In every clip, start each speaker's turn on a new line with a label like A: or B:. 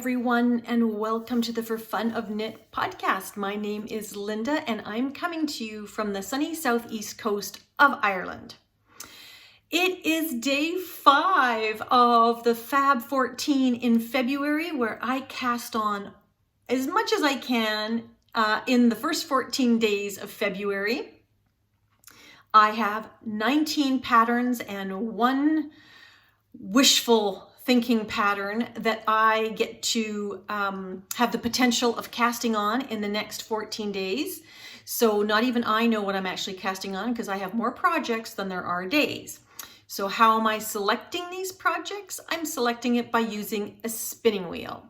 A: everyone, and welcome to the For Fun of Knit podcast. My name is Linda, and I'm coming to you from the sunny southeast coast of Ireland. It is day 5 of the FAB14 in February, where I cast on as much as I can in the first 14 days of February. I have 19 patterns and one wishful thinking pattern that I get to have the potential of casting on in the next 14 days. So not even I know what I'm actually casting on because I have more projects than there are days. So how am I selecting these projects? I'm selecting it by using a spinning wheel.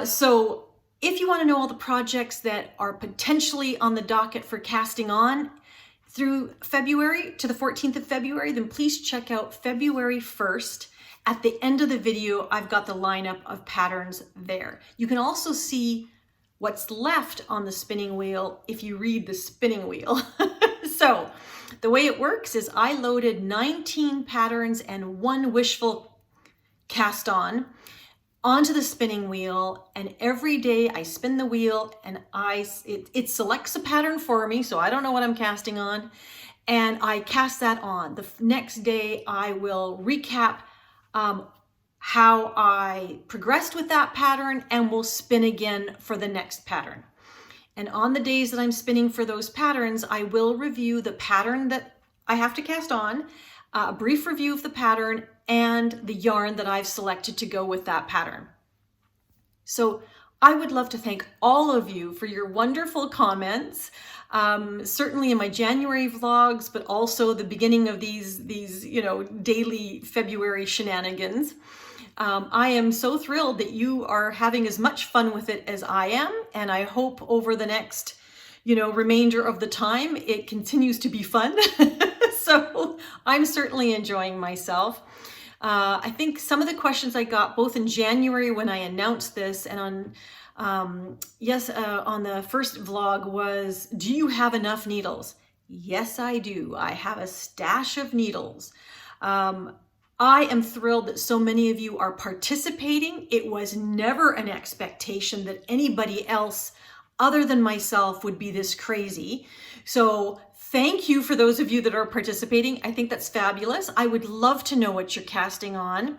A: So if you want to know all the projects that are potentially on the docket for casting on through February to the 14th of February, then please check out February 1st. At the end of the video, I've got the lineup of patterns there. You can also see what's left on the spinning wheel if you read the spinning wheel. So the way it works is I loaded 19 patterns and one wishful cast on onto the spinning wheel, and every day I spin the wheel and it selects a pattern for me, so I don't know what I'm casting on, and I cast that on. The next day I will recap how I progressed with that pattern, and we'll spin again for the next pattern. And on the days that I'm spinning for those patterns, I will review the pattern that I have to cast on, a brief review of the pattern, and the yarn that I've selected to go with that pattern. So I would love to thank all of you for your wonderful comments, certainly in my January vlogs, but also the beginning of these daily February shenanigans. I am so thrilled that you are having as much fun with it as I am, and I hope over the next, remainder of the time, it continues to be fun. So I'm certainly enjoying myself. I think some of the questions I got both in January when I announced this and on the first vlog was, do you have enough needles? Yes, I do. I have a stash of needles. I am thrilled that so many of you are participating. It was never an expectation that anybody else other than myself would be this crazy. So thank you for those of you that are participating. I think that's fabulous. I would love to know what you're casting on.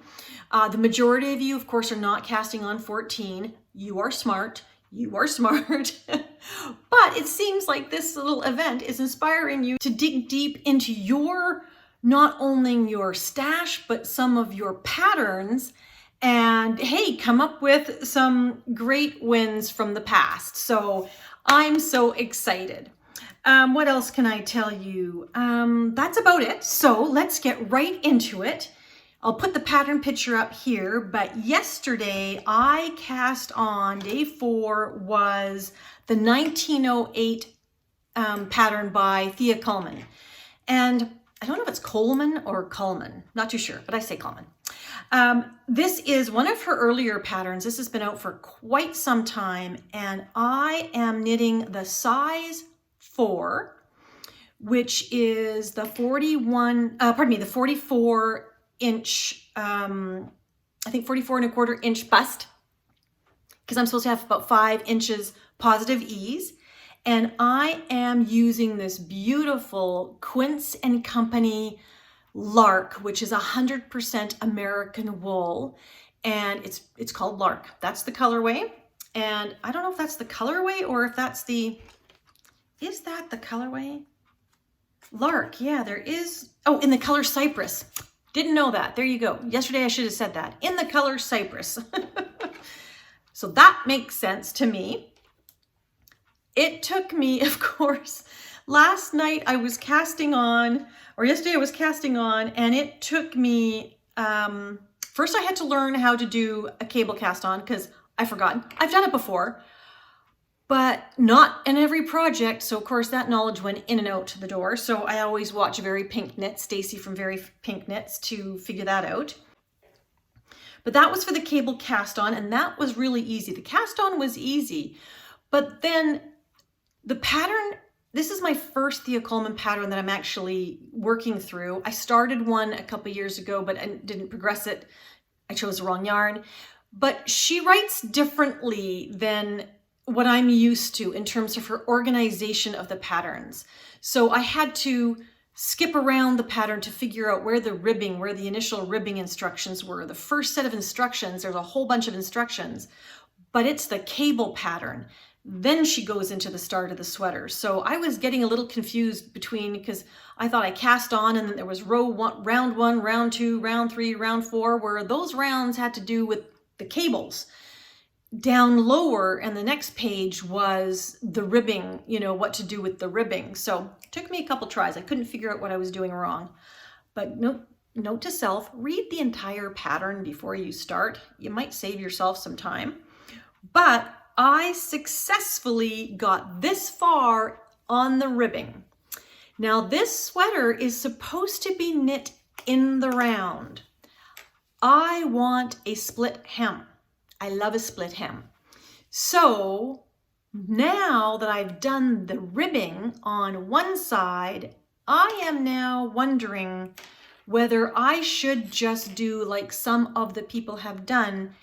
A: The majority of you, of course, are not casting on 14. You are smart. You are smart. But it seems like this little event is inspiring you to dig deep into not only your stash, but some of your patterns, and hey, come up with some great wins from the past. So I'm so excited. What else can I tell you? That's about it. So let's get right into it. I'll put the pattern picture up here, but yesterday I cast on, day 4 was the 1908 pattern by Thea Coleman. And I don't know if it's Coleman or Coleman, not too sure, but I say Coleman. This is one of her earlier patterns. This has been out for quite some time, and I am knitting the size 4, which is the 44 inch, I think 44¼ inch bust, because I'm supposed to have about 5 inches positive ease. And I am using this beautiful Quince & Company Lark, which is 100% American wool, and it's called Lark. That's the colorway, and I don't know if that's the colorway or if that's is that the colorway? Lark, yeah, there is. Oh, in the color Cypress. Didn't know that. There you go. Yesterday I should have said that. In the color Cypress. So that makes sense to me. It took me, of course, last night I was casting on, or yesterday I was casting on, and it took me, first I had to learn how to do a cable cast on because I forgot. I've done it before, but not in every project. So of course that knowledge went in and out the door. So I always watch Very Pink Knits, Stacy from Very Pink Knits, to figure that out. But that was for the cable cast on, and that was really easy. The cast on was easy, but then the pattern, this is my first Thea Coleman pattern that I'm actually working through. I started one a couple years ago, but I didn't progress it. I chose the wrong yarn. but she writes differently than what I'm used to in terms of her organization of the patterns. So I had to skip around the pattern to figure out where the initial ribbing instructions were. The first set of instructions, there's a whole bunch of instructions, but it's the cable pattern. Then she goes into the start of the sweater. So I was getting a little confused because I thought I cast on and then there was round 1, round 2, round 3, round 4, where those rounds had to do with the cables. Down lower and the next page was the ribbing, what to do with the ribbing. So it took me a couple tries. I couldn't figure out what I was doing wrong. But note to self, read the entire pattern before you start. You might save yourself some time. But I successfully got this far on the ribbing. Now this sweater is supposed to be knit in the round. I want a split hem. I love a split hem. So now that I've done the ribbing on one side, I am now wondering whether I should just do like some of the people have done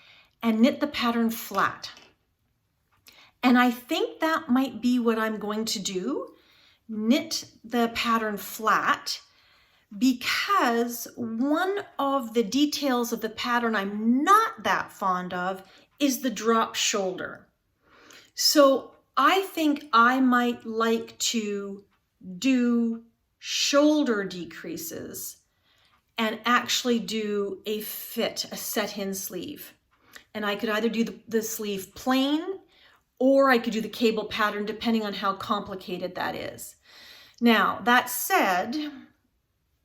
A: and knit the pattern flat. And I think that might be what I'm going to do, knit the pattern flat, because one of the details of the pattern I'm not that fond of is the drop shoulder. So I think I might like to do shoulder decreases and actually do a set-in sleeve. And I could either do the sleeve plain or I could do the cable pattern depending on how complicated that is. Now, that said,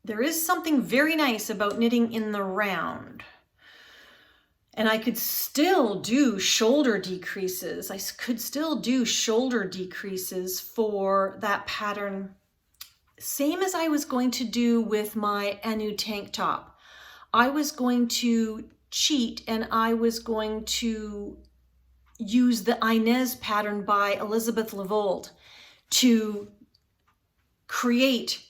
A: there is something very nice about knitting in the round. And I could still do shoulder decreases. I could still do shoulder decreases for that pattern, same as I was going to do with my Anu tank top. I was going to cheat and I was going to use the Inez pattern by Elizabeth Levold to create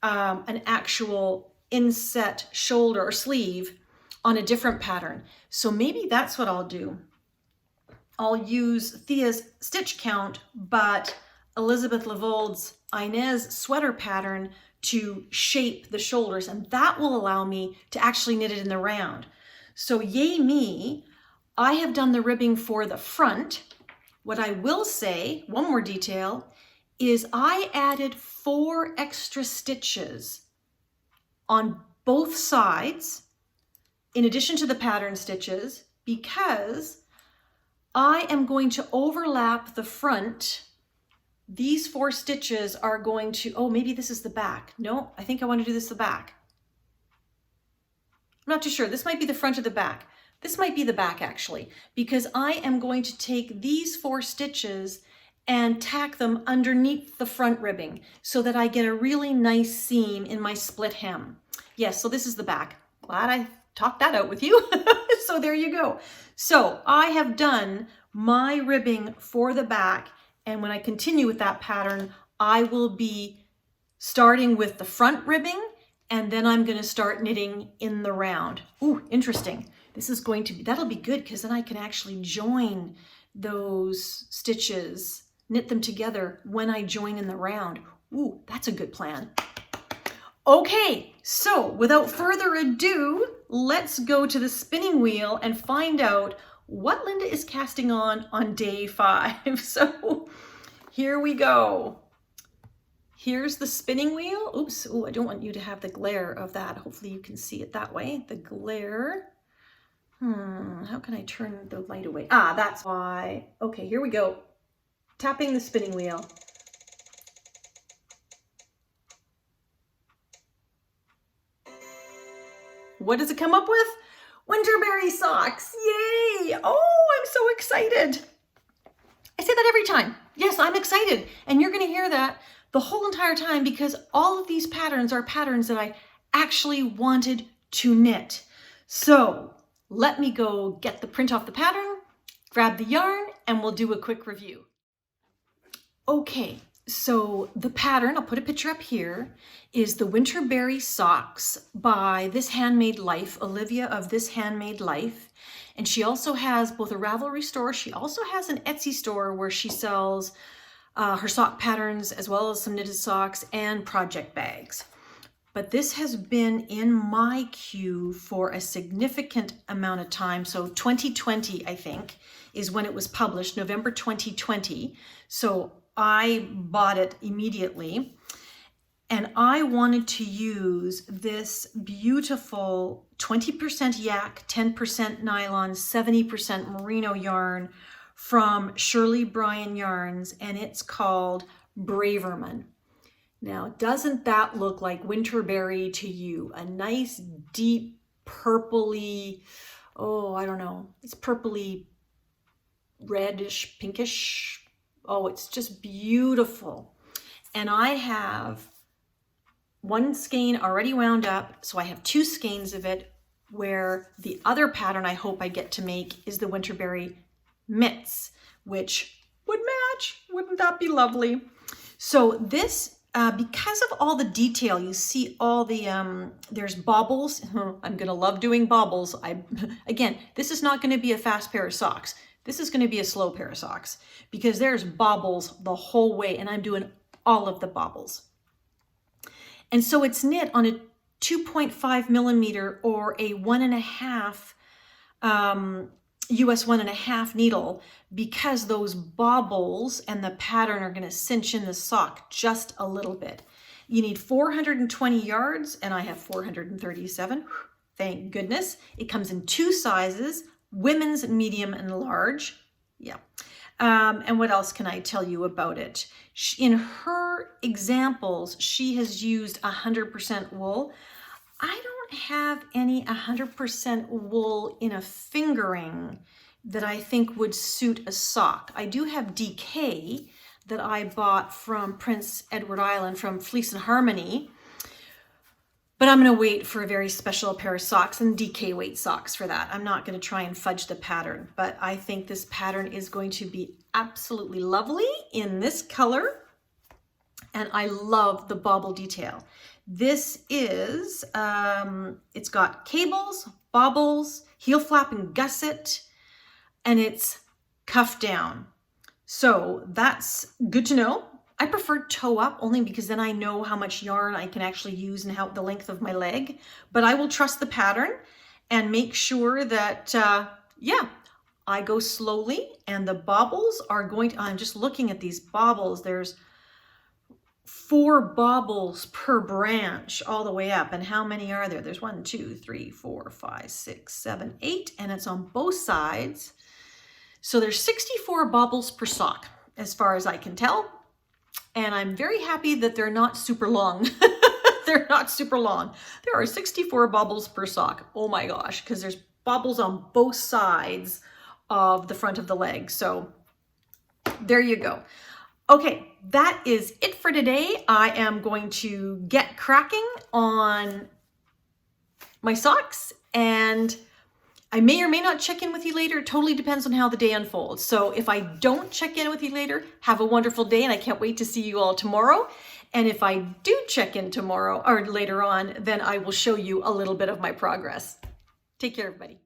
A: an actual inset shoulder or sleeve on a different pattern. So maybe that's what I'll do. I'll use Thea's stitch count, but Elizabeth Levold's Inez sweater pattern to shape the shoulders, and that will allow me to actually knit it in the round. So yay me, I have done the ribbing for the front. What I will say, one more detail, is I added 4 extra stitches on both sides in addition to the pattern stitches because I am going to overlap the front. These 4 stitches are going to, oh, maybe this is the back. No, I think I want to do this the back. I'm not too sure. This might be the front or the back. This might be the back actually, because I am going to take these 4 stitches and tack them underneath the front ribbing so that I get a really nice seam in my split hem. Yes, so this is the back. Glad I talked that out with you. So there you go. So I have done my ribbing for the back, and when I continue with that pattern, I will be starting with the front ribbing, and then I'm going to start knitting in the round. Ooh, interesting. This is going to be, that'll be good because then I can actually join those stitches, knit them together when I join in the round. Ooh, that's a good plan. Okay, so without further ado, let's go to the spinning wheel and find out what Linda is casting on day 5. So here we go. Here's the spinning wheel. Oops, oh, I don't want you to have the glare of that. Hopefully you can see it that way, the glare. How can I turn the light away? Ah, that's why. Okay, here we go. Tapping the spinning wheel. What does it come up with? Winterberry socks. Yay! Oh, I'm so excited. I say that every time. Yes, I'm excited. And you're going to hear that the whole entire time because all of these patterns are patterns that I actually wanted to knit. So let me go get the print off the pattern, grab the yarn, and we'll do a quick review. Okay, So the pattern, I'll put a picture up here, is the Winterberry Socks by This Handmade Life, Olivia of This Handmade Life. And she also has both a Ravelry store. She also has an Etsy store where she sells her sock patterns as well as some knitted socks and project bags. But this has been in my queue for a significant amount of time. So 2020, I think, is when it was published, November 2020. So I bought it immediately, and I wanted to use this beautiful 20% yak, 10% nylon, 70% merino yarn from Shirley Bryan Yarns, and it's called Braverman. Now, doesn't that look like Winterberry to you? A nice, deep, purpley, oh, I don't know, it's purpley, reddish, pinkish. Oh, it's just beautiful. And I have one skein already wound up, so I have 2 skeins of it, where the other pattern I hope I get to make is the Winterberry mitts, which would match. Wouldn't that be lovely? So this, because of all the detail, you see all the, there's baubles. I'm gonna love doing baubles. Again, this is not gonna be a fast pair of socks. This is gonna be a slow pair of socks because there's baubles the whole way, and I'm doing all of the baubles. And so it's knit on a 2.5 millimeter or a 1.5 US 1.5 needle, because those baubles and the pattern are going to cinch in the sock just a little bit. You need 420 yards, and I have 437. Thank goodness. It comes in 2 sizes, women's, medium, and large. Yeah. And what else can I tell you about it? In her examples, she has used 100% wool. I don't have any 100% wool in a fingering that I think would suit a sock. I do have DK that I bought from Prince Edward Island from Fleece and Harmony, but I'm going to wait for a very special pair of socks and DK weight socks for that. I'm not going to try and fudge the pattern, but I think this pattern is going to be absolutely lovely in this color, and I love the bauble detail. This is, it's got cables, baubles, heel flap and gusset, and it's cuff down. So that's good to know. I prefer toe up only because then I know how much yarn I can actually use and how the length of my leg, but I will trust the pattern and make sure that, yeah, I go slowly, and the baubles are going to, I'm just looking at these baubles. There's 4 baubles per branch all the way up. And how many are there? There's 1, 2, 3, 4, 5, 6, 7, 8, and it's on both sides. So there's 64 baubles per sock, as far as I can tell. And I'm very happy that they're not super long. They're not super long. There are 64 baubles per sock. Oh my gosh, because there's baubles on both sides of the front of the leg. So there you go. Okay, that is it for today. I am going to get cracking on my socks, and I may or may not check in with you later. It totally depends on how the day unfolds. So if I don't check in with you later, have a wonderful day, and I can't wait to see you all tomorrow. And if I do check in tomorrow or later on, then I will show you a little bit of my progress. Take care, everybody.